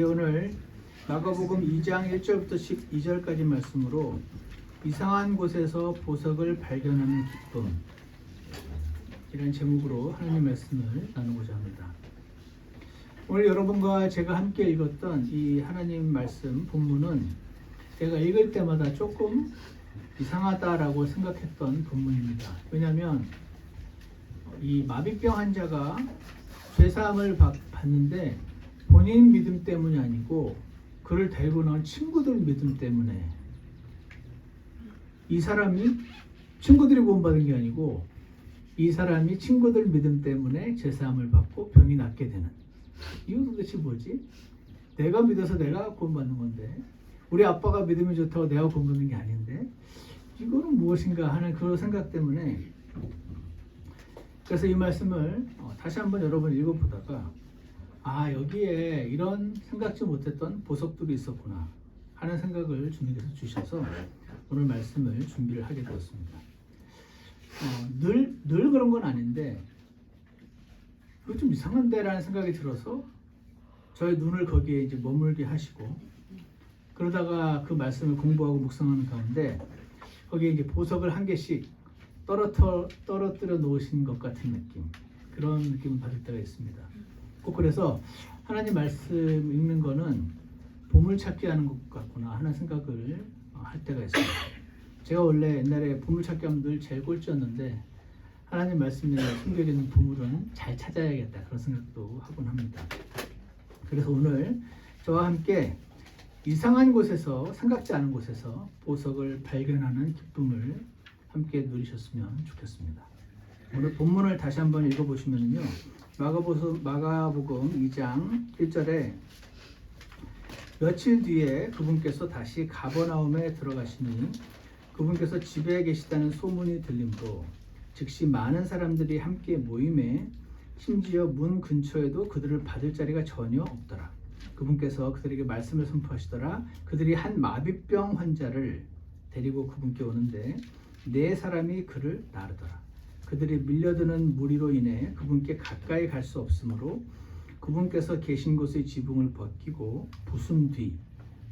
오늘 마가복음 2장 1절부터 12절까지 말씀으로 이상한 곳에서 보석을 발견하는 기쁨, 이런 제목으로 하나님의 말씀을 나누고자 합니다. 오늘 여러분과 제가 함께 읽었던 이 하나님 말씀 본문은 제가 읽을 때마다 조금 이상하다라고 생각했던 본문입니다. 왜냐하면 이 마비병 환자가 죄사함을 받는데 본인 믿음 때문이 아니고 그를 데리고 나온 친구들 믿음 때문에, 이 사람이 친구들이 구원받은 게 아니고 이 사람이 친구들 믿음 때문에 죄사함을 받고 병이 낫게 되는, 이거 도대체 뭐지? 내가 믿어서 내가 구원받는 건데, 우리 아빠가 믿음이 좋다고 내가 구원받는 게 아닌데 이거는 무엇인가 하는 그런 생각 때문에, 그래서 이 말씀을 다시 한번 여러분 읽어보다가 여기에 이런 생각지 못했던 보석들이 있었구나 하는 생각을 주님께서 주셔서 오늘 말씀을 준비를 하게 되었습니다. 늘 그런 건 아닌데 이거 좀 이상한데 라는 생각이 들어서 저의 눈을 거기에 이제 머물게 하시고, 그러다가 그 말씀을 공부하고 묵상하는 가운데 거기에 이제 보석을 한 개씩 떨어뜨려 놓으신 것 같은 느낌, 그런 느낌을 받을 때가 있습니다. 꼭 그래서 하나님 말씀 읽는 거는 보물찾기 하는 것 같구나 하는 생각을 할 때가 있습니다. 제가 원래 옛날에 보물찾기 하면 늘 제일 꼴찌였는데 하나님 말씀에 숨겨져 있는 보물은 잘 찾아야겠다 그런 생각도 하곤 합니다. 그래서 오늘 저와 함께 이상한 곳에서, 생각지 않은 곳에서 보석을 발견하는 기쁨을 함께 누리셨으면 좋겠습니다. 오늘 본문을 다시 한번 읽어보시면요, 마가복음 2장 1절에 며칠 뒤에 그분께서 다시 가버나움에 들어가시니 그분께서 집에 계시다는 소문이 들림으로 즉시 많은 사람들이 함께 모임에 심지어 문 근처에도 그들을 받을 자리가 전혀 없더라. 그분께서 그들에게 말씀을 선포하시더라. 그들이 한 마비병 환자를 데리고 그분께 오는데 4사람이 그를 나르더라. 그들이 밀려드는 무리로 인해 그분께 가까이 갈 수 없으므로 그분께서 계신 곳의 지붕을 벗기고 부순 뒤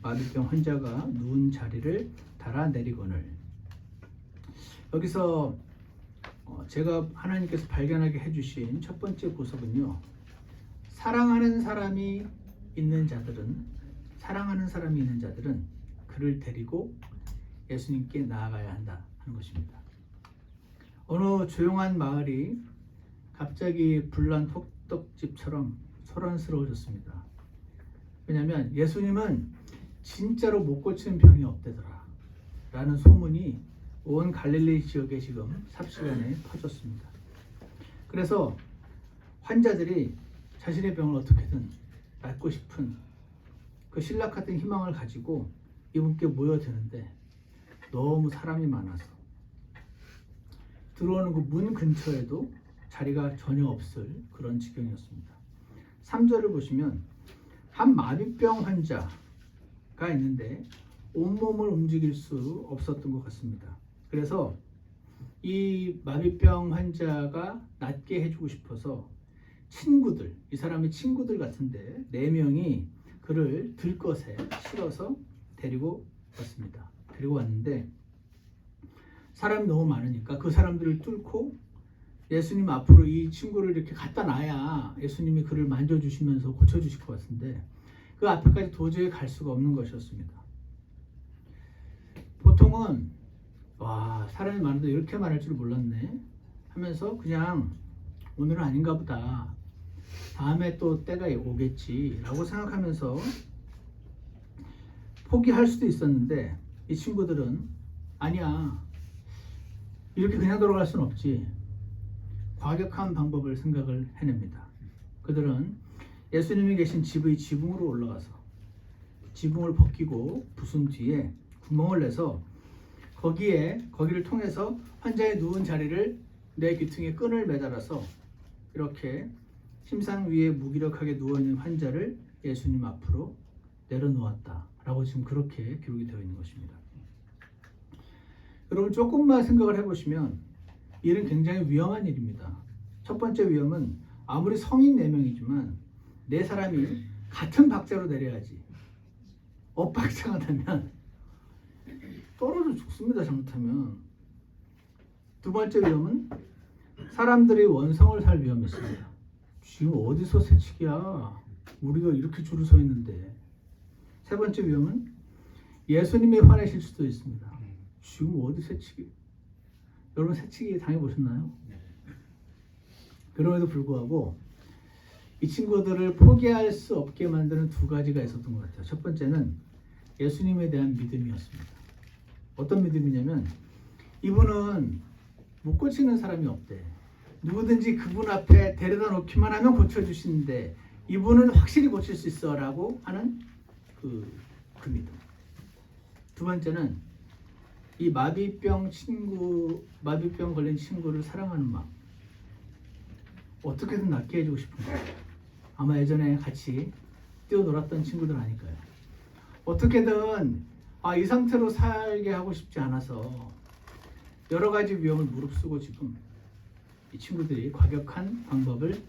마비병 환자가 누운 자리를 달아내리거늘. 여기서 제가 하나님께서 발견하게 해주신 첫 번째 보석은요, 사랑하는 사람이 있는 자들은 그를 데리고 예수님께 나아가야 한다 하는 것입니다. 어느 조용한 마을이 갑자기 불난 호떡집처럼 소란스러워졌습니다. 왜냐하면 예수님은 진짜로 못 고치는 병이 없대더라 라는 소문이 온 갈릴리 지역에 지금 삽시간에 퍼졌습니다. 그래서 환자들이 자신의 병을 어떻게든 낫고 싶은 그 신락 같은 희망을 가지고 이분께 모여드는데 너무 사람이 많아서 들어오는 그 문 근처에도 자리가 전혀 없을 그런 지경이었습니다. 3절을 보시면 한 마비병 환자가 있는데 온몸을 움직일 수 없었던 것 같습니다. 그래서 이 마비병 환자가 낫게 해주고 싶어서 친구들, 이 사람의 친구들 같은데 4명이 그를 들것에 실어서 데리고 왔습니다. 데리고 왔는데 사람이 너무 많으니까 그 사람들을 뚫고 예수님 앞으로 이 친구를 이렇게 갖다 놔야 예수님이 그를 만져주시면서 고쳐주실 것 같은데 그 앞에까지 도저히 갈 수가 없는 것이었습니다. 보통은 사람이 많은데 이렇게 많을 줄 몰랐네 하면서 그냥 오늘은 아닌가 보다, 다음에 또 때가 오겠지 라고 생각하면서 포기할 수도 있었는데 이 친구들은 아니야, 이렇게 그냥 돌아갈 수는 없지. 과격한 방법을 생각을 해냅니다. 그들은 예수님이 계신 집의 지붕으로 올라가서 지붕을 벗기고 부순 뒤에 구멍을 내서 거기를 통해서 환자의 누운 자리를 내 귀퉁이에 끈을 매달아서 이렇게 침상 위에 무기력하게 누워있는 환자를 예수님 앞으로 내려놓았다 라고 지금 그렇게 기록이 되어 있는 것입니다. 여러분 조금만 생각을 해보시면 일은 굉장히 위험한 일입니다. 첫 번째 위험은 아무리 성인 4명이지만 4사람이 같은 박자로 내려야지. 엇박자가 되면 떨어져 죽습니다. 잘못하면. 두 번째 위험은 사람들이 원성을 살 위험이 있습니다. 지금 어디서 새치기야? 우리가 이렇게 줄을 서 있는데. 세 번째 위험은 예수님이 화내실 수도 있습니다. 지금 어디 새치기? 여러분 새치기 당해보셨나요? 그럼에도 불구하고 이 친구들을 포기할 수 없게 만드는 두 가지가 있었던 것 같아요. 첫 번째는 예수님에 대한 믿음이었습니다. 어떤 믿음이냐면 이분은 못 고치는 사람이 없대. 누구든지 그분 앞에 데려다 놓기만 하면 고쳐주시는데 이분은 확실히 고칠 수 있어 라고 하는 그 믿음. 두 번째는 이 마비병 걸린 친구를 사랑하는 마음. 어떻게든 낫게 해주고 싶은 거예요. 아마 예전에 같이 뛰어놀았던 친구들 아닐까요? 어떻게든 이 상태로 살게 하고 싶지 않아서 여러 가지 위험을 무릅쓰고 지금 이 친구들이 과격한 방법을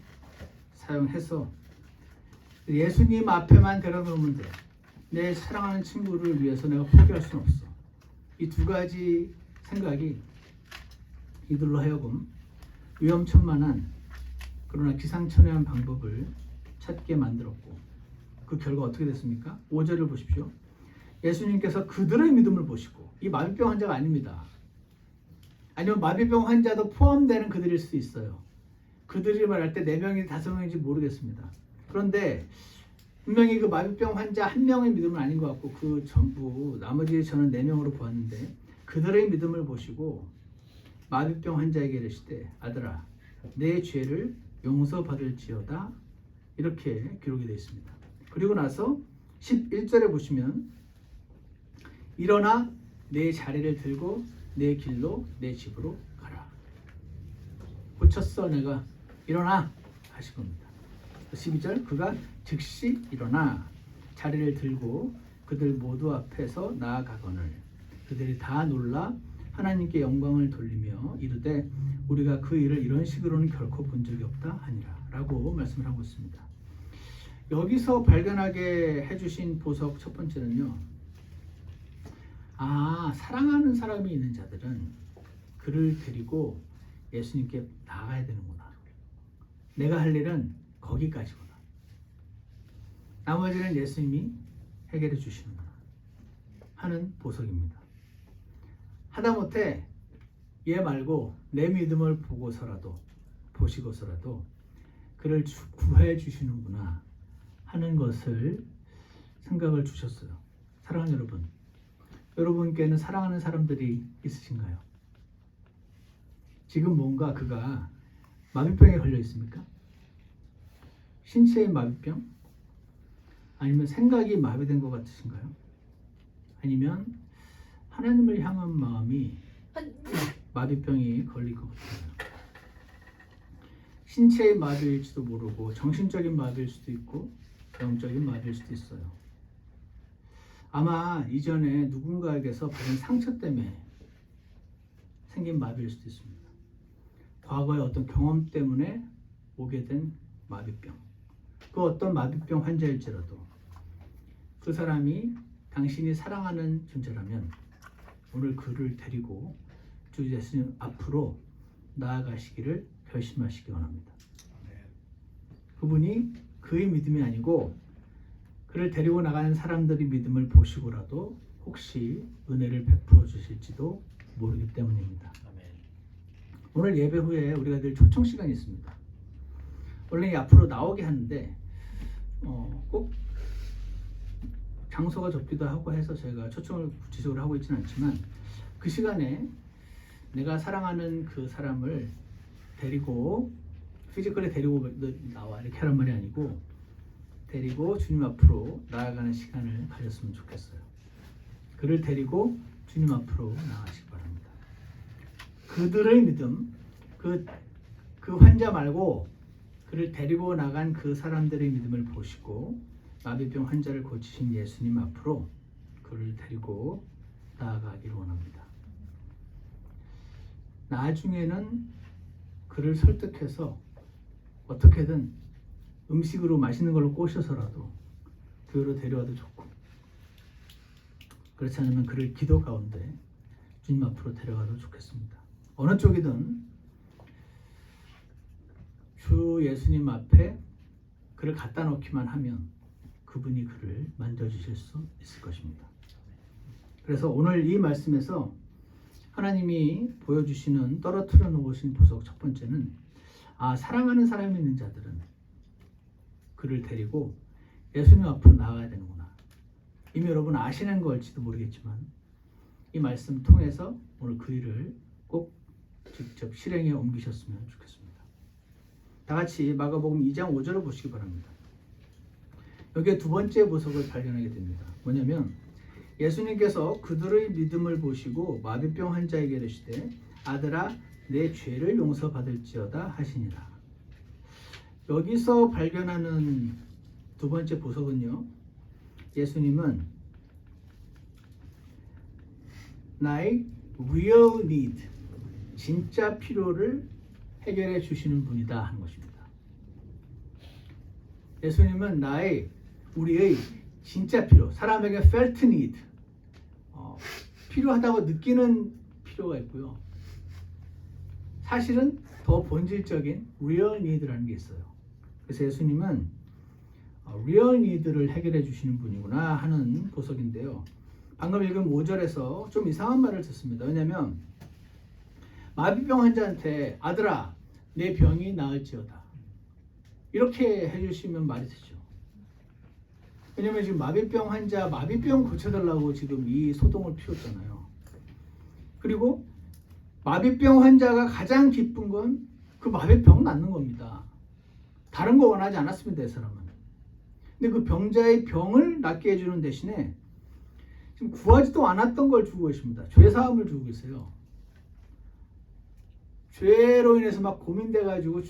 사용해서 예수님 앞에만 데려놓으면 돼. 내 사랑하는 친구를 위해서 내가 포기할 수는 없어. 이 두 가지 생각이 이들로 하여금 위험천만한 그러나 기상천외한 방법을 찾게 만들었고 그 결과 어떻게 됐습니까? 5절을 보십시오. 예수님께서 그들의 믿음을 보시고 이 마비병 환자가 아닙니다. 아니면 마비병 환자도 포함되는 그들일 수도 있어요. 그들이 말할 때 4명인지 5명인지 모르겠습니다. 그런데 분명히 그 마비병 환자 한 명의 믿음은 아닌 것 같고 그 전부 나머지 저는 4명으로 보았는데 그들의 믿음을 보시고 마비병 환자에게 이르시되 아들아 내 죄를 용서받을지어다 이렇게 기록이 되어 있습니다. 그리고 나서 11절에 보시면 일어나 내 자리를 들고 내 길로 내 집으로 가라. 고쳤어 내가 일어나 하신 겁니다. 12절 그가 즉시 일어나 자리를 들고 그들 모두 앞에서 나아가거늘 그들이 다 놀라 하나님께 영광을 돌리며 이르되 우리가 그 일을 이런 식으로는 결코 본 적이 없다 하니라 라고 말씀을 하고 있습니다. 여기서 발견하게 해주신 보석 첫 번째는요. 사랑하는 사람이 있는 자들은 그를 데리고 예수님께 나가야 되는구나. 내가 할 일은 거기까지구나. 나머지는 예수님이 해결해 주시는구나 하는 보석입니다. 하다못해 얘 말고 내 믿음을 보시고서라도 그를 구해 주시는구나 하는 것을 생각을 주셨어요. 사랑하는 여러분, 여러분께는 사랑하는 사람들이 있으신가요? 지금 뭔가 그가 마비병에 걸려 있습니까? 신체의 마비병? 아니면 생각이 마비된 것 같으신가요? 아니면 하나님을 향한 마음이 마비병이 걸릴 것 같아요. 신체의 마비일지도 모르고 정신적인 마비일 수도 있고 영적인 마비일 수도 있어요. 아마 이전에 누군가에게서 받은 상처 때문에 생긴 마비일 수도 있습니다. 과거의 어떤 경험 때문에 오게 된 마비병. 그 어떤 마비병 환자일지라도 그 사람이 당신이 사랑하는 존재라면 오늘 그를 데리고 주 예수님 앞으로 나아가시기를 결심하시기 원합니다. 그분이 그의 믿음이 아니고 그를 데리고 나가는 사람들의 믿음을 보시고라도 혹시 은혜를 베풀어 주실지도 모르기 때문입니다. 오늘 예배 후에 우리가 늘 초청 시간이 있습니다. 원래 앞으로 나오게 하는데 꼭 장소가 좁기도 하고 해서 저희가 초청을 구체적으로 하고 있지는 않지만 그 시간에 내가 사랑하는 그 사람을 데리고 피지컬에 데리고 나와 이렇게 하란 말이 아니고 데리고 주님 앞으로 나아가는 시간을 가졌으면 좋겠어요. 그를 데리고 주님 앞으로 나아가시기 바랍니다. 그들의 믿음, 그 환자 말고 그를 데리고 나간 그 사람들의 믿음을 보시고 마비병 환자를 고치신 예수님 앞으로 그를 데리고 나아가기를 원합니다. 나중에는 그를 설득해서 어떻게든 음식으로 맛있는 걸로 꼬셔서라도 교회로 데려와도 좋고, 그렇지 않으면 그를 기도 가운데 주님 앞으로 데려가도 좋겠습니다. 어느 쪽이든 주 예수님 앞에 그를 갖다 놓기만 하면 그분이 그를 만져주실 수 있을 것입니다. 그래서 오늘 이 말씀에서 하나님이 보여주시는 떨어뜨려 놓으신 보석 첫 번째는 사랑하는 사람이 있는 자들은 그를 데리고 예수님 앞으로 나아가야 되는구나. 이미 여러분 아시는 걸지도 모르겠지만 이 말씀 통해서 오늘 그 일을 꼭 직접 실행에 옮기셨으면 좋겠습니다. 다 같이 마가복음 2장 5절을 보시기 바랍니다. 여기에 두 번째 보석을 발견하게 됩니다. 뭐냐면 예수님께서 그들의 믿음을 보시고 마비병 환자에게 이르시되 아들아 내 죄를 용서받을지어다 하시니라. 여기서 발견하는 두 번째 보석은요, 예수님은 나의 real need, 진짜 필요를 해결해 주시는 분이다 하는 것입니다. 예수님은 우리의 진짜 필요, 사람에게 felt need, 필요하다고 느끼는 필요가 있고요. 사실은 더 본질적인 real need라는 게 있어요. 그래서 예수님은 real need를 해결해 주시는 분이구나 하는 보석인데요. 방금 읽은 5절에서 좀 이상한 말을 듣습니다. 왜냐하면 마비병 환자한테 아들아 내 병이 나을지어다 이렇게 해주시면 말이 되죠. 왜냐하면 지금 마비병 환자 마비병 고쳐달라고 지금 이 소동을 피웠잖아요. 그리고 마비병 환자가 가장 기쁜 건 그 마비병 낫는 겁니다. 다른 거 원하지 않았습니다. 이 사람은. 근데 그 병자의 병을 낫게 해주는 대신에 지금 구하지도 않았던 걸 주고 계십니다. 죄사함을 주고 계세요. 죄로 인해서 막 고민돼가지고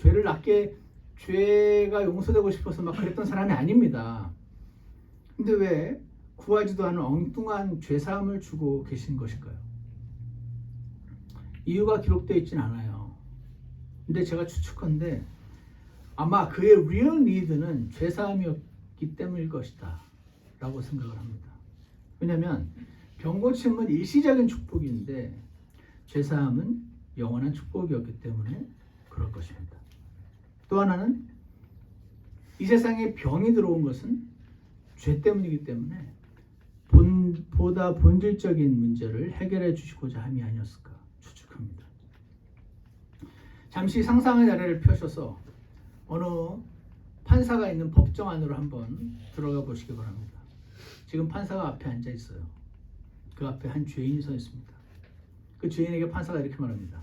죄가 용서되고 싶어서 막 그랬던 사람이 아닙니다. 근데 왜 구하지도 않은 엉뚱한 죄사함을 주고 계신 것일까요? 이유가 기록되어 있진 않아요. 근데 제가 추측컨대 아마 그의 real need는 죄사함이었기 때문일 것이다 라고 생각을 합니다. 왜냐하면 병 고침은 일시적인 축복인데 죄사함은 영원한 축복이었기 때문에 그럴 것입니다. 또 하나는 이 세상에 병이 들어온 것은 죄 때문이기 때문에 보다 본질적인 문제를 해결해 주시고자 함이 아니었을까 추측합니다. 잠시 상상의 나래를 펴셔서 어느 판사가 있는 법정 안으로 한번 들어가 보시기 바랍니다. 지금 판사가 앞에 앉아 있어요. 그 앞에 한 죄인이 서 있습니다. 그 죄인에게 판사가 이렇게 말합니다.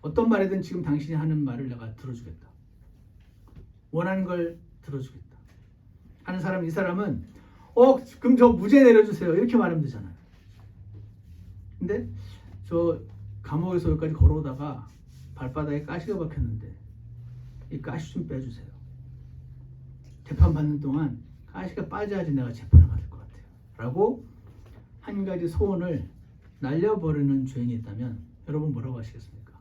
어떤 말이든 지금 당신이 하는 말을 내가 들어주겠다. 원하는 걸 들어주겠다. 하는 사람, 이 사람은 그럼 저 무죄 내려주세요. 이렇게 말하면 되잖아요. 근데 저 감옥에서 여기까지 걸어오다가 발바닥에 가시가 박혔는데 이 가시 좀 빼주세요. 재판 받는 동안 가시가 빠져야지 내가 재판을 받을 것 같아요. 라고 한 가지 소원을 날려버리는 죄인이 있다면 여러분 뭐라고 하시겠습니까?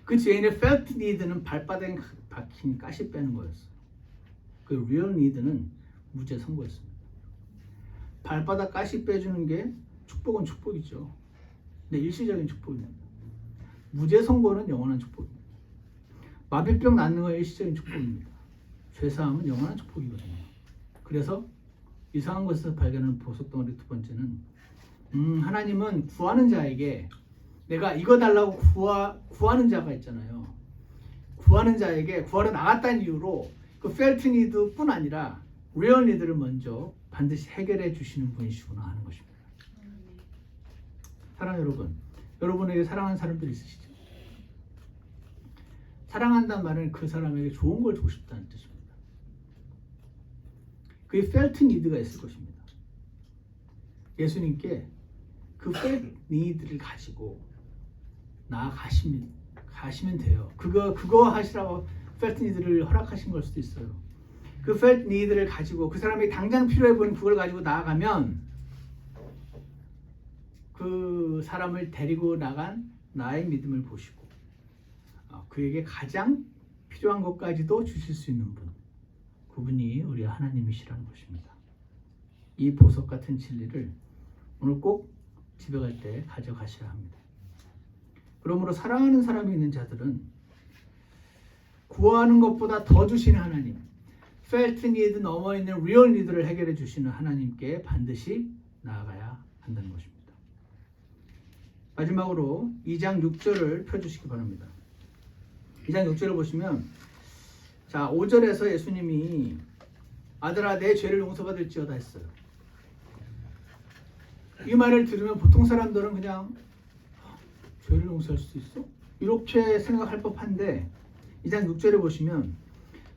그 죄인의 felt need는 발바닥에 박힌 가시 빼는 거였어요. 그 real need는 무죄 선고였습니다. 발바닥 가시 빼주는 게 축복은 축복이죠. 근데 일시적인 축복입니다. 무죄 선고는 영원한 축복입니다. 마비병 낫는 건 일시적인 축복입니다. 죄사함은 영원한 축복이거든요. 그래서 이상한 것에서 발견하는 보석덩어리 두 번째는 하나님은 구하는 자에게 내가 이거 달라고 구하는 자가 있잖아요. 구하는 자에게 구하러 나갔다는 이유로 그 felt need 뿐 아니라 real need를 먼저 반드시 해결해 주시는 분이시구나 하는 것입니다. 사랑 여러분, 여러분에게 사랑하는 사람들 있으시죠? 사랑한다는 말은 그 사람에게 좋은 걸 주고 싶다는 뜻입니다. 그의 felt need가 있을 것입니다. 예수님께 그 felt need를 가지고 가시면 돼요. 그거 하시라고 felt need를 허락하신 걸 수도 있어요. 그 felt need를 가지고 그 사람이 당장 필요해 보이는 그걸 가지고 나아가면 그 사람을 데리고 나간 나의 믿음을 보시고 그에게 가장 필요한 것까지도 주실 수 있는 분, 그분이 우리 하나님이시라는 것입니다. 이 보석 같은 진리를 오늘 꼭 집에 갈 때 가져가셔야 합니다. 그러므로 사랑하는 사람이 있는 자들은 구하는 것보다 더 주시는 하나님, felt need 넘어 있는 real need를 해결해 주시는 하나님께 반드시 나아가야 한다는 것입니다. 마지막으로 2장 6절을 펴주시기 바랍니다. 2장 6절을 보시면, 자, 5절에서 예수님이 아들아 내 죄를 용서받을지어다 했어요. 이 말을 들으면 보통 사람들은 그냥 죄를 용서할 수 있어? 이렇게 생각할 법한데 2장 6절에 보시면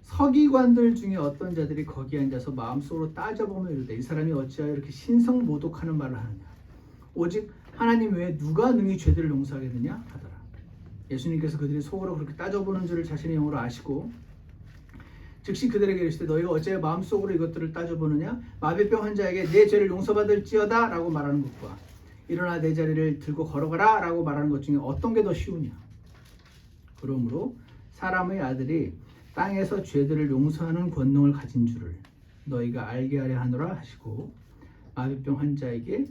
서기관들 중에 어떤 자들이 거기 앉아서 마음속으로 따져보며 이르되 이 사람이 어찌하여 이렇게 신성모독하는 말을 하느냐 오직 하나님 외에 누가 능히 죄들을 용서하겠느냐 하더라. 예수님께서 그들이 속으로 그렇게 따져보는 줄을 자신의 영으로 아시고 즉시 그들에게 이르시되 너희가 어찌하여 마음속으로 이것들을 따져보느냐 마비병 환자에게 내 죄를 용서받을지어다 라고 말하는 것과 일어나 내 자리를 들고 걸어가라 라고 말하는 것 중에 어떤 게 더 쉬우냐. 그러므로 사람의 아들이 땅에서 죄들을 용서하는 권능을 가진 줄을 너희가 알게 하려 하노라 하시고 마비병 환자에게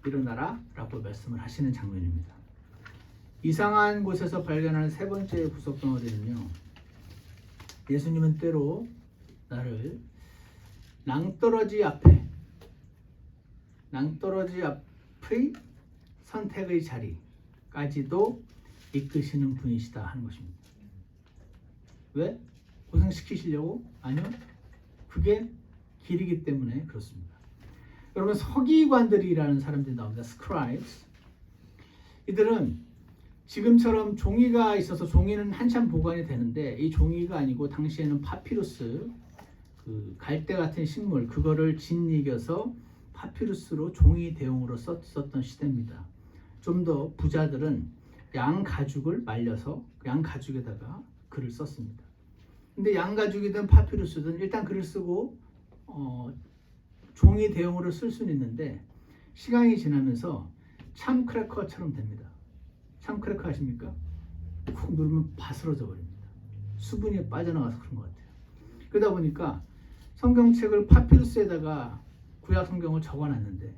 일어나라 라고 말씀을 하시는 장면입니다. 이상한 곳에서 발견하는 세 번째 구속 덩어리는요, 예수님은 때로 나를 낭떠러지 앞의 선택의 자리까지도 이끄시는 분이시다 하는 것입니다. 왜? 고생시키시려고? 아니요. 그게 길이기 때문에 그렇습니다. 여러분, 서기관들이라는 사람들이 나옵니다. scribes. 이들은 지금처럼 종이가 있어서 종이는 한참 보관이 되는데 이 종이가 아니고 당시에는 파피루스, 그 갈대 같은 식물, 그거를 짓이겨서 파피루스로 종이 대용으로 썼던 시대입니다. 좀 더 부자들은 양 가죽을 말려서 양 가죽에다가 글을 썼습니다. 근데 양 가죽이든 파피루스든 일단 글을 쓰고 종이 대용으로 쓸 수는 있는데 시간이 지나면서 참 크래커처럼 됩니다. 참 크래커 아십니까? 쿡 누르면 바스러져 버립니다. 수분이 빠져나가서 그런 것 같아요. 그러다 보니까 성경책을 파피루스에다가 구약 성경을 적어놨는데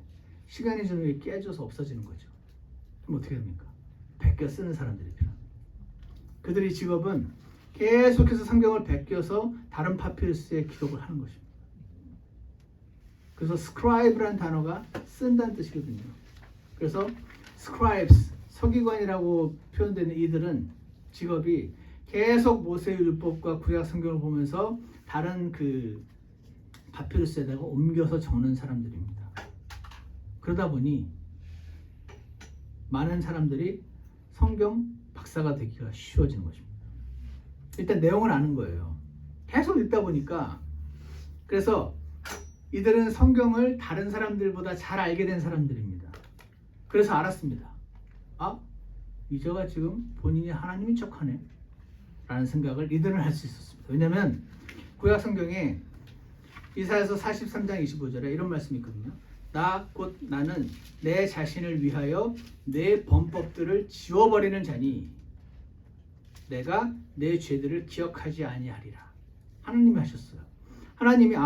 시간이 지나면 깨져서 없어지는 거죠. 그럼 어떻게 됩니까? 베껴 쓰는 사람들이 필요합니다. 그들의 직업은 계속해서 성경을 베껴서 다른 파피루스에 기록을 하는 것입니다. 그래서 scribe라는 단어가 쓴다는 뜻이거든요. 그래서 scribes, 서기관이라고 표현되는 이들은 직업이 계속 모세의 율법과 구약 성경을 보면서 다른 그 파피루스에다가 옮겨서 적는 사람들입니다. 그러다 보니 많은 사람들이 성경 박사가 되기가 쉬워지는 것입니다. 일단 내용을 아는 거예요. 계속 읽다 보니까. 그래서 이들은 성경을 다른 사람들보다 잘 알게 된 사람들입니다. 그래서 알았습니다. 아, 이제가 지금 본인이 하나님인 척하네 라는 생각을 이들은 할 수 있었습니다. 왜냐하면 구약 성경에 이사야서 43장 25절에 이런 말씀이 있거든요. 나 곧 나는 내 자신을 위하여 내 범법들을 지워버리는 자니 내가 내 죄들을 기억하지 아니하리라. 하나님이 하셨어요. 하나님이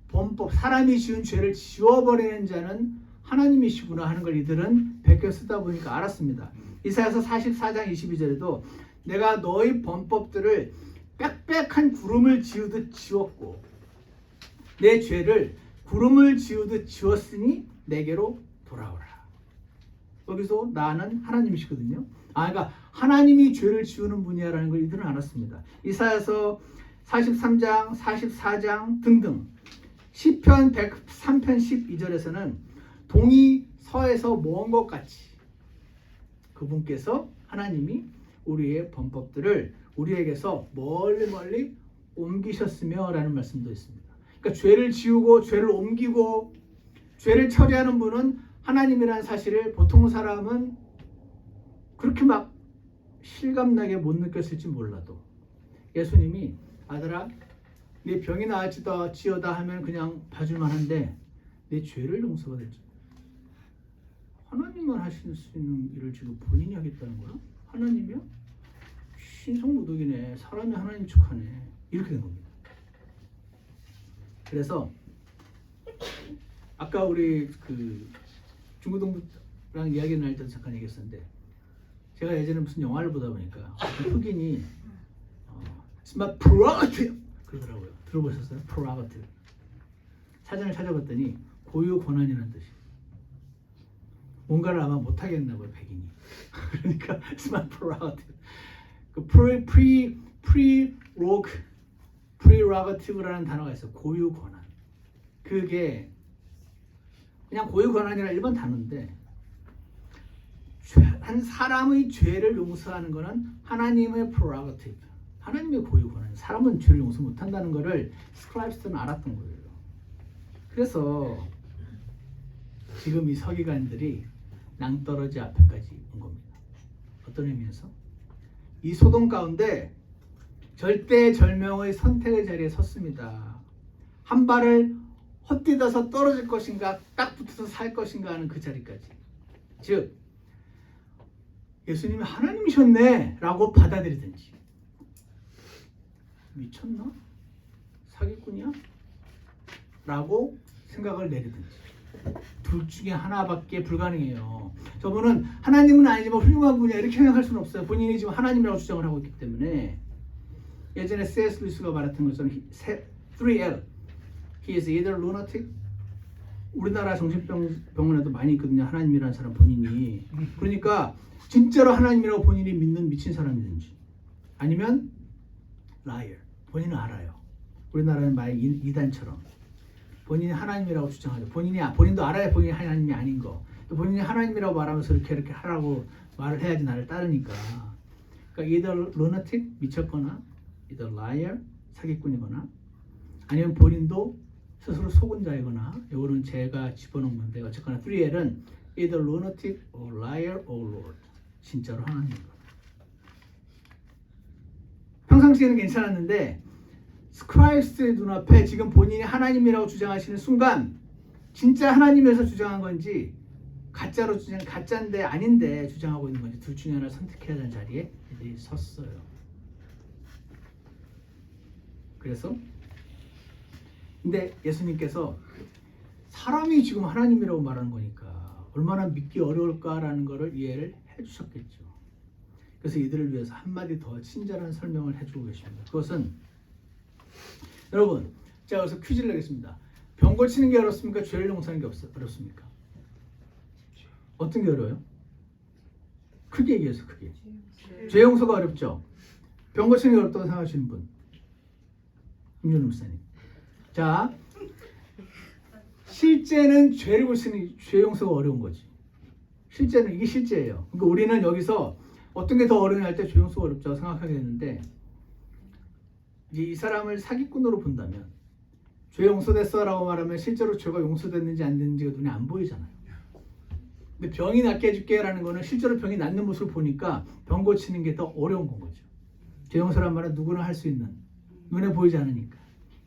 범법, 사람이 지은 죄를 지워버리는 자는 하나님이시구나 하는 걸 이들은 베껴 쓰다 보니까 알았습니다. 이사야서 44장 22절에도 내가 너희 범법들을 빽빽한 구름을 지우듯 지웠고 내 죄를 구름을 지우듯 지웠으니 내게로 돌아오라. 여기서 나는 하나님이시거든요. 그러니까 하나님이 죄를 지우는 분이야라는 걸 이들은 알았습니다. 이사야서 43장, 44장 등등 시편 103편 12절에서는 동이 서에서 먼 것 같이 그분께서 하나님이 우리의 범법들을 우리에게서 멀리 옮기셨으며 라는 말씀도 있습니다. 그러니까 죄를 지우고 죄를 옮기고 죄를 처리하는 분은 하나님이라는 사실을 보통 사람은 그렇게 막 실감나게 못 느꼈을지 몰라도 예수님이 아들아 네 병이 나아지다 하면 그냥 봐줄만 한데 내 죄를 용서받을지 하나님만 하실 수 있는 일을 지금 본인이 하겠다는 거야? 하나님이요? 신성모독이네. 사람이 하나님 척하네. 이렇게 된 겁니다. 그래서 아까 우리 그 중고등부랑 이야기 나눌 때도 잠깐 얘기했었는데 제가 예전에 무슨 영화를 보다 보니까 흑인이 It's my prerogative 그러더라고요. 들어보셨어요? prerogative. 사전을 찾아봤더니 고유 권한이라는 뜻이에요. 뭔가를 아마 못하겠나 봐요, 백인이. 그러니까 It's my prerogative. 그 prerogative라는 단어가 있어요. 고유 권한. 그게 그냥 고유 권한이라 일반 단어인데 한 사람의 죄를 용서하는 것은 하나님의 prerogative, 하나님의 고유 권한. 사람은 죄를 용서 못한다는 것을 스크라이브스는 알았던 거예요. 그래서 지금 이 서기관들이 낭떠러지 앞에까지 온 겁니다. 어떤 의미에서? 이 소동 가운데 절대절명의 선택의 자리에 섰습니다. 한 발을 헛디뎌서 떨어질 것인가 딱 붙어서 살 것인가 하는 그 자리까지. 즉 예수님이 하나님이셨네 라고 받아들이든지 미쳤나? 사기꾼이야? 라고 생각을 내리든지 둘 중에 하나밖에 불가능해요. 저분은 하나님은 아니지만 훌륭한 분이야 이렇게 생각할 수는 없어요. 본인이 지금 하나님이라고 주장을 하고 있기 때문에. 예전에 C.S. 루이스가 말했던 것처럼 3L He is either lunatic. 우리나라 정신병원에도 많이 있거든요. 하나님이라는 사람 본인이. 그러니까 진짜로 하나님이라고 본인이 믿는 미친 사람이든지 아니면 liar. 본인은 알아요. 우리나라는 말 이단처럼 본인이 하나님이라고 주장하죠. 본인도 알아야 본인이 하나님이 아닌 거. 또 본인이 하나님이라고 말하면서 이렇게 하라고 말을 해야지 나를 따르니까. 그러니까 either lunatic 미쳤거나 either liar 사기꾼이거나 아니면 본인도 스스로 속은 자이거나. 이거는 제가 집어넣은 건데 어쨌거나 3L은 either lunatic or liar or Lord. 진짜로 하나님인 거. 평상시에는 괜찮았는데 스크라이브스의 눈앞에 지금 본인이 하나님이라고 주장하시는 순간 진짜 하나님에서 주장한 건지 가짜인데 아닌데 주장하고 있는 건지 둘 중에 하나를 선택해야 하는 자리에 이들이 섰어요. 그래서 근데 예수님께서 사람이 지금 하나님이라고 말하는 거니까 얼마나 믿기 어려울까라는 것을 이해를 해주셨겠죠. 그래서 이들을 위해서 한마디 더 친절한 설명을 해주고 계십니다. 그것은 여러분 제가 여기서 퀴즈를 내겠습니다. 병 고치는 게 어렵습니까? 죄를 용서하는 게 어렵습니까? 어떤 게 어려워요? 크게 얘기해서 크게. 죄 용서가 어렵죠? 병 고치는 게 어렵다고 생각하시는 분? 김준호 목사님. 자, 실제는 죄를 고치는 죄 용서가 어려운 거지. 실제는 이게 실제예요. 그러니까 우리는 여기서 어떤 게 더 어려우냐 할 때 죄 용서가 어렵다고 생각하게 되는데 이제 이 사람을 사기꾼으로 본다면 죄 용서됐어라고 말하면 실제로 죄가 용서됐는지 안 됐는지가 눈에 안 보이잖아요. 근데 병이 낫게 해줄게라는 거는 실제로 병이 낫는 모습을 보니까 병 고치는 게 더 어려운 건 거죠. 죄 용서란 말은 누구나 할 수 있는 눈에 보이지 않으니까.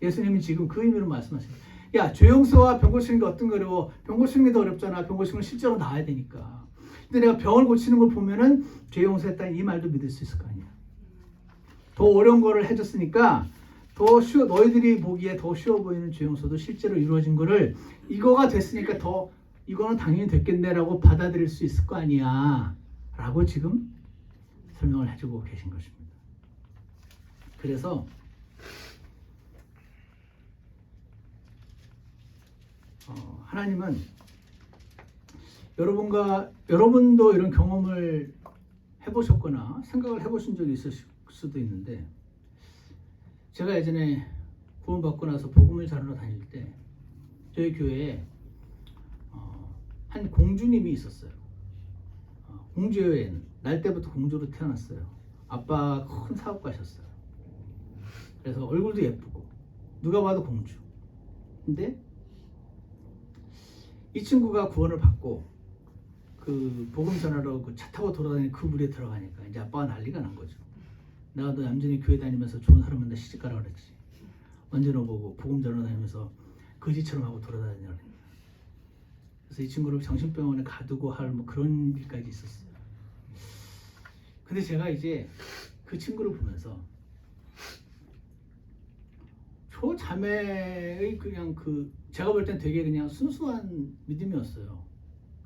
예수님이 지금 그 의미로 말씀하시는 거예요. 야, 죄 용서와 병 고치는 게 어떤 거 어려워? 병 고치는 게 더 어렵잖아. 병 고치는 건 실제로 나아야 되니까. 근데 내가 병을 고치는 걸 보면은 죄 용서했다는 이 말도 믿을 수 있을 거 아니야. 더 어려운 거를 해줬으니까 더 쉬워, 너희들이 보기에 더 쉬워 보이는 죄 용서도 실제로 이루어진 거를 이거가 됐으니까 더 이거는 당연히 됐겠네라고 받아들일 수 있을 거 아니야 라고 지금 설명을 해주고 계신 것입니다. 그래서 하나님은 여러분도 이런 경험을 해보셨거나 생각을 해보신 적이 있을 수도 있는데 제가 예전에 구원받고 나서 복음을 전하러 다닐 때 저희 교회에 한 공주님이 있었어요. 공주여인 날 때부터 공주로 태어났어요. 아빠 큰 사업가셨어요. 그래서 얼굴도 예쁘고 누가 봐도 공주. 근데 이 친구가 구원을 받고 그 복음 전하러 그 차 타고 돌아다니는 그 무리에 들어가니까 이제 아빠가 난리가 난 거죠. 내가 너 얌전히 교회 다니면서 좋은 사람 만나 시집가라 그랬지. 언제 너 보고 복음 전하러 다니면서 거지처럼 하고 돌아다니냐. 그래서 이 친구를 정신병원에 가두고 할 뭐 그런 일까지 있었어요. 근데 제가 이제 그 친구를 보면서 저 자매의 그냥 제가 볼 땐 되게 그냥 순수한 믿음이었어요.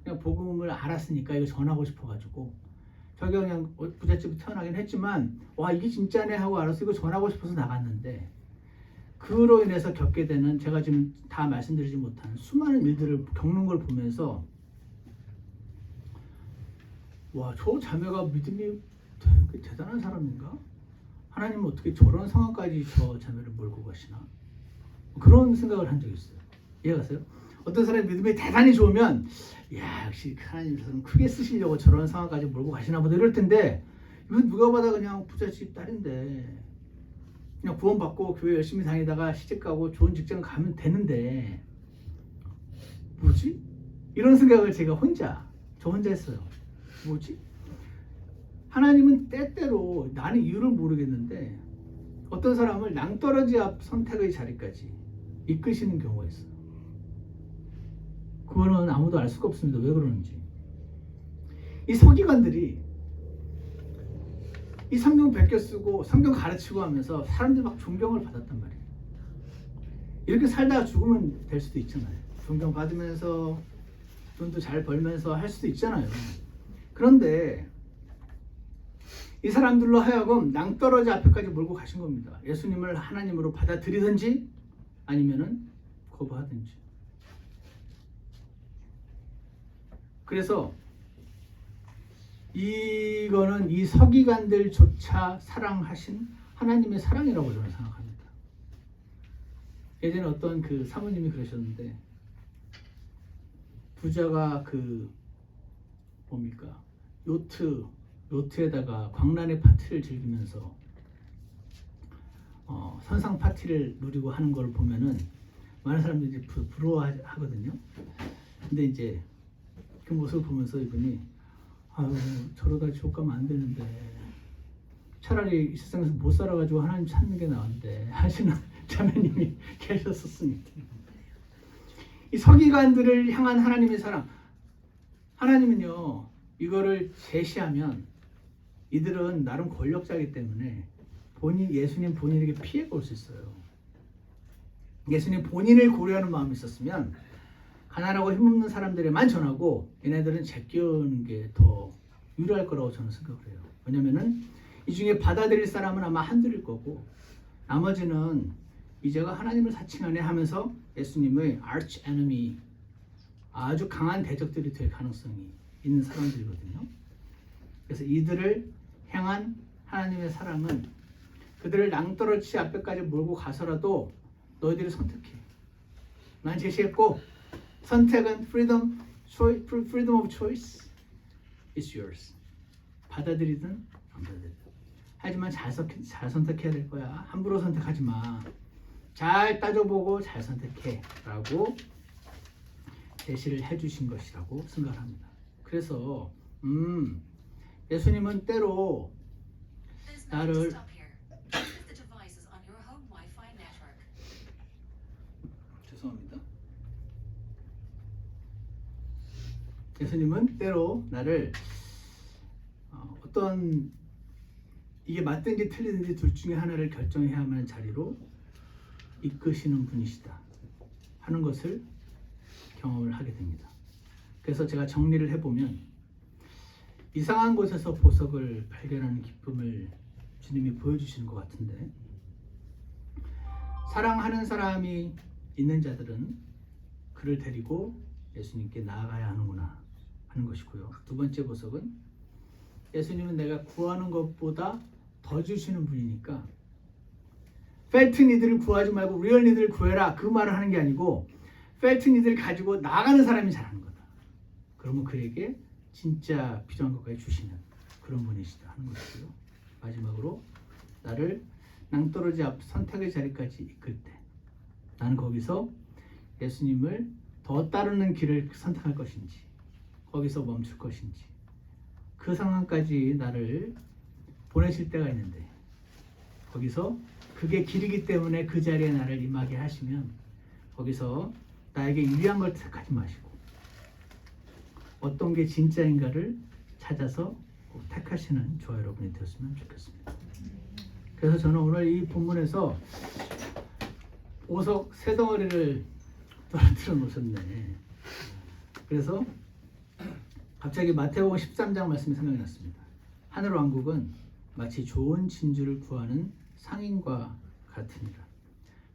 그냥 복음을 알았으니까 이거 전하고 싶어가지고 자기가 그냥 부잣집에 태어나긴 했지만 와 이게 진짜네 하고 알아서 이거 전하고 싶어서 나갔는데 그로 인해서 겪게 되는 제가 지금 다 말씀드리지 못하는 수많은 일들을 겪는 걸 보면서 와 저 자매가 믿음이 되게 대단한 사람인가? 하나님은 어떻게 저런 상황까지 저 자매를 몰고 가시나? 그런 생각을 한 적이 있어요. 이해가세요? 어떤 사람이 믿음이 대단히 좋으면 야 역시 하나님께서는 크게 쓰시려고 저런 상황까지 몰고 가시나 보다 이럴 텐데 이건 누가 봐도 그냥 부잣집 딸인데 그냥 구원받고 교회 열심히 다니다가 시집가고 좋은 직장 가면 되는데 뭐지? 이런 생각을 저 혼자 했어요. 뭐지? 하나님은 때때로 나는 이유를 모르겠는데 어떤 사람을 낭떠러지 앞 선택의 자리까지 이끄시는 경우가 있어요. 그거는 아무도 알 수가 없습니다. 왜 그러는지. 이 서기관들이 이 성경 베껴 쓰고 성경 가르치고 하면서 사람들이 막 존경을 받았단 말이에요. 이렇게 살다가 죽으면 될 수도 있잖아요. 존경 받으면서 돈도 잘 벌면서 할 수도 있잖아요. 그런데 이 사람들로 하여금 낭떠러지 앞에까지 몰고 가신 겁니다. 예수님을 하나님으로 받아들이든지 아니면은 거부하든지. 그래서 이거는 이 서기관들조차 사랑하신 하나님의 사랑이라고 저는 생각합니다. 예전에 어떤 사모님이 그러셨는데 부자가 요트에다가 광란의 파티를 즐기면서 선상 파티를 누리고 하는 걸 보면은 많은 사람들이 이제 부러워하거든요. 근데 이제 그 모습을 보면서 이분이 아유 저러다 지옥 가면 안 되는데 차라리 이 세상에서 못 살아가지고 하나님 찾는 게 나은데 하시는 자매님이 계셨었으니까 이 서기관들을 향한 하나님의 사랑 하나님은요 이거를 제시하면 이들은 나름 권력자이기 때문에 예수님 본인에게 피해가 올 수 있어요. 예수님 본인을 고려하는 마음이 있었으면 가난하고 힘없는 사람들에만 전하고 얘네들은 제끼는 게 더 유리할 거라고 저는 생각을 해요. 왜냐면은 이 중에 받아들일 사람은 아마 한둘일 거고 나머지는 이제가 하나님을 사칭하네 하면서 예수님의 arch enemy 아주 강한 대적들이 될 가능성이 있는 사람들이거든요. 그래서 이들을 향한 하나님의 사랑은 그들을 낭떠러지 앞에까지 몰고 가서라도 너희들이 선택해. 난 제시했고 선택은 freedom of choice is yours. 받아들이든 안 받아들이든. 하지만 잘 선택해야 될 거야. 함부로 선택하지 마. 잘 따져보고 잘 선택해 라고 제시를 해주신 것이라고 생각합니다. 그래서 예수님은 때로 나를 죄송합니다. 예수님은 때로 나를 어떤 이게 맞든지 틀리든지 둘 중에 하나를 결정해야만 하는 자리로 이끄시는 분이시다 하는 것을 경험을 하게 됩니다. 그래서 제가 정리를 해보면 이상한 곳에서 보석을 발견하는 기쁨을 주님이 보여주시는 것 같은데 사랑하는 사람이 있는 자들은 그를 데리고 예수님께 나아가야 하는구나 하는 것이고요. 두 번째 보석은 예수님은 내가 구하는 것보다 더 주시는 분이니까 펠트 니드를 구하지 말고 리얼 니드를 구해라 그 말을 하는 게 아니고 펠트 니드를 가지고 나가는 사람이 잘하는 거다. 그러면 그에게 진짜 필요한 것까지 주시는 그런 분이시다 하는 것이고요. 마지막으로 나를 낭떠러지 앞 선택의 자리까지 이끌 때 나는 거기서 예수님을 더 따르는 길을 선택할 것인지 거기서 멈출 것인지 그 상황까지 나를 보내실 때가 있는데 거기서 그게 길이기 때문에 그 자리에 나를 임하게 하시면 거기서 나에게 유리한 걸 택하지 마시고 어떤 게 진짜인가를 찾아서 꼭 택하시는 저와 여러분이 되었으면 좋겠습니다. 그래서 저는 오늘 이 본문에서 보석 세 덩어리를 떨어뜨려 놓으셨네. 그래서 갑자기 마태복음 13장 말씀이 생각이 났습니다. 하늘 왕국은 마치 좋은 진주를 구하는 상인과 같으니라.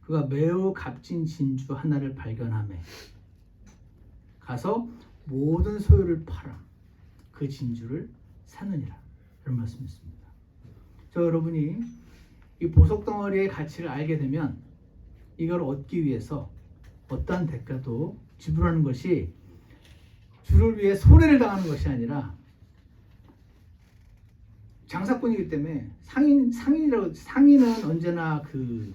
그가 매우 값진 진주 하나를 발견하매 가서 모든 소유를 팔아 그 진주를 사느니라. 이런 말씀이 있습니다. 저 여러분이 이 보석 덩어리의 가치를 알게 되면 이걸 얻기 위해서 어떠한 대가도 지불하는 것이 주를 위해 손해를 당하는 것이 아니라 장사꾼이기 때문에 상인은 언제나 그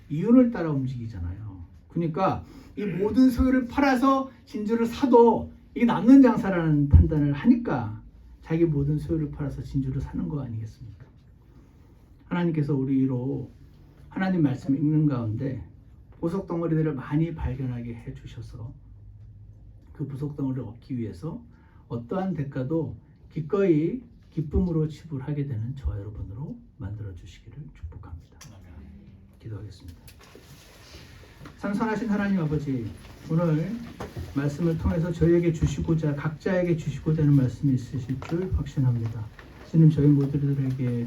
이윤을 따라 움직이잖아요. 그러니까 이 모든 소유를 팔아서 진주를 사도 이게 남는 장사라는 판단을 하니까 자기 모든 소유를 팔아서 진주를 사는 거 아니겠습니까? 하나님께서 우리로 하나님 말씀 읽는 가운데 보석 덩어리들을 많이 발견하게 해주셔서 그 보석 덩어리를 얻기 위해서 어떠한 대가도 기꺼이 기쁨으로 지불하게 되는 저와 여러분으로 만들어 주시기를 축복합니다. 기도하겠습니다. 참선하신 하나님 아버지, 오늘 말씀을 통해서 저희에게 주시고자 각자에게 주시고자 하는 말씀이 있으실 줄 확신합니다. 주님, 저희 모두들에게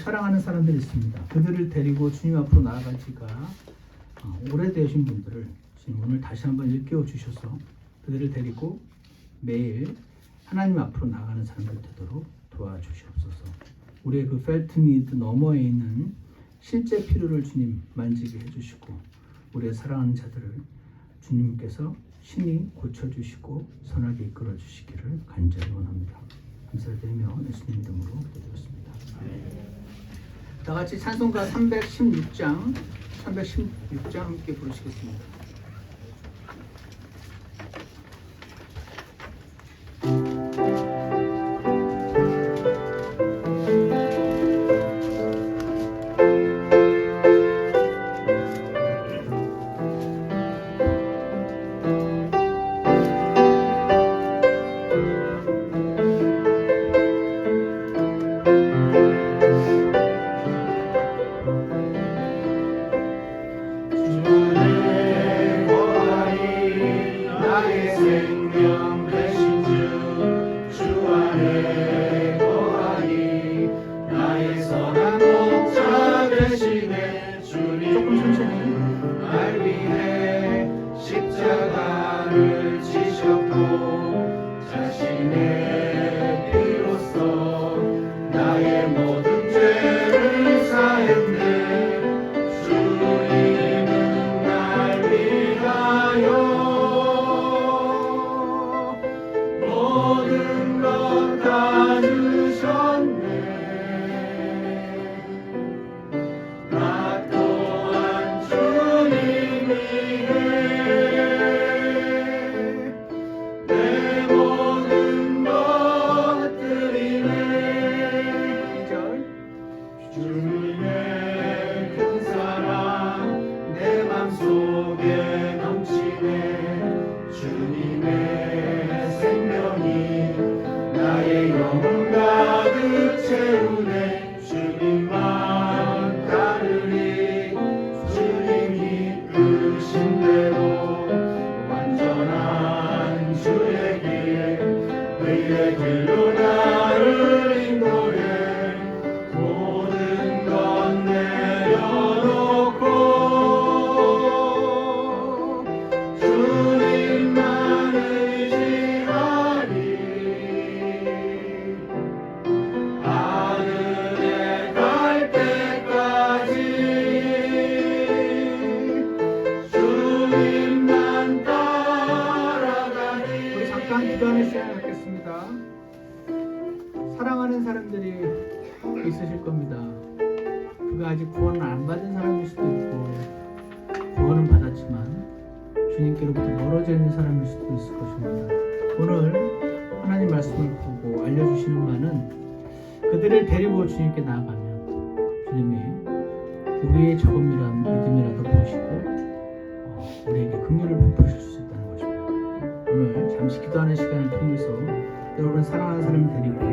사랑하는 사람들이 있습니다. 그들을 데리고 주님 앞으로 나아갈 지가 오래되신 분들을 주님 오늘 다시 한번 일깨워 주셔서 그들을 데리고 매일 하나님 앞으로 나가는 사람들 되도록 도와주시옵소서. 우리의 그 펠트 니드 너머에 있는 실제 필요를 주님 만지게 해주시고 우리의 사랑하는 자들을 주님께서 신이 고쳐주시고 선하게 이끌어 주시기를 간절히 원합니다. 감사를 드리며 예수님 이름으로 기도드렸습니다. 다 같이 찬송가 316장 함께 부르시겠습니다. 사랑하는 사람들이 있으실 겁니다. 그가 아직 구원을 안 받은 사람일 수도 있고 구원은 받았지만 주님께로부터 멀어져 있는 사람일 수도 있을 것입니다. 오늘 하나님 말씀을 보고 알려주시는 바는 그들을 데리고 주님께 나아가면 주님이 우리의 조금이란 믿음이라도 보시고 우리에게 긍휼을 베푸실 수 있다는 것입니다. 오늘 잠시 기도하는 시간을 통해서 여러분 사랑하는 사람을 데리고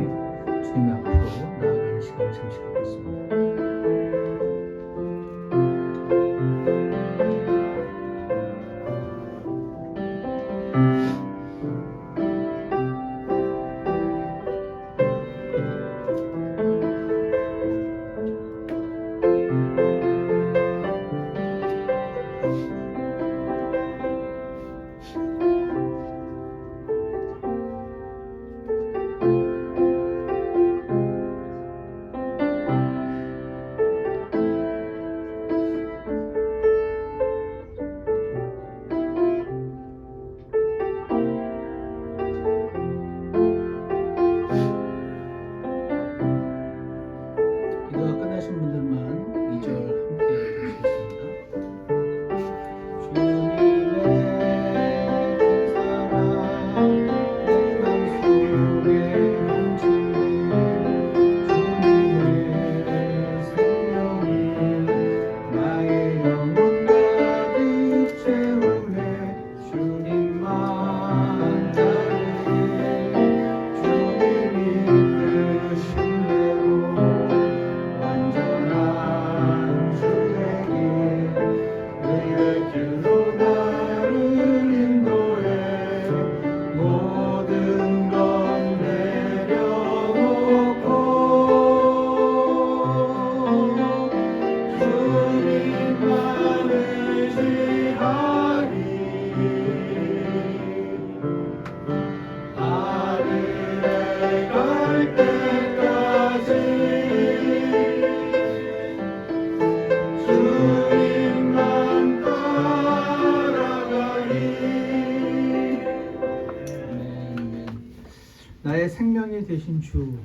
주님 앞으로 나아가는 시간을 잠시 갖겠습니다. 기도가 끝나신 분들만 2절 함께 읽으시겠습니다. 주님의 사랑 내 맘속에 넘치네. 주님의 생명이 나의 영혼 가득 채우네. 주님만 따르네. 주님이 이끄신 대로 완전한 주에게 의의 길로 나를 인도해. 모든 것 내려놓고 주님만 의지하리. 하늘에 갈 때까지 주님만 따라가리. 나의 생명이 되신 주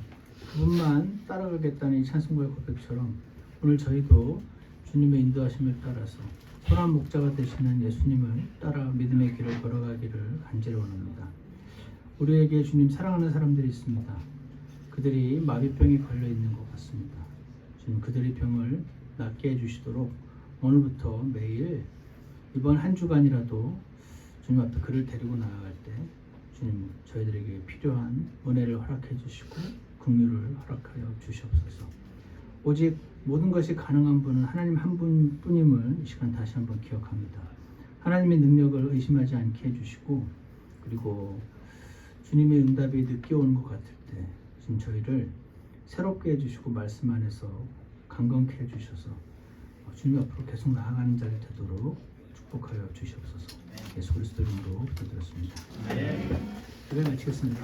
그분만 따라가겠다는 이 찬송가의 고백처럼 오늘 저희도 주님의 인도하심을 따라서 선한 목자가 되시는 예수님을 따라 믿음의 길을 걸어가기를 간절히 원합니다. 우리에게 주님 사랑하는 사람들이 있습니다. 그들이 마비병에 걸려 있는 것 같습니다. 주님 그들의 병을 낫게 해주시도록 오늘부터 매일 이번 한 주간이라도 주님 앞에 그를 데리고 나아갈 때 주님 저희들에게 필요한 은혜를 허락해 주시고 긍휼을 허락하여 주시옵소서. 오직 모든 것이 가능한 분은 하나님 한 분뿐임을 이 시간 다시 한번 기억합니다. 하나님의 능력을 의심하지 않게 해주시고 그리고 주님의 응답이 늦게 오는 것 같을 때 지금 저희를 새롭게 해주시고 말씀 안에서 강건케 해주셔서 주님 앞으로 계속 나아가는 자리 되도록 축복하여 주시옵소서. 예수 그리스도 이름으로 기도드렸습니다. 예배 마치겠습니다.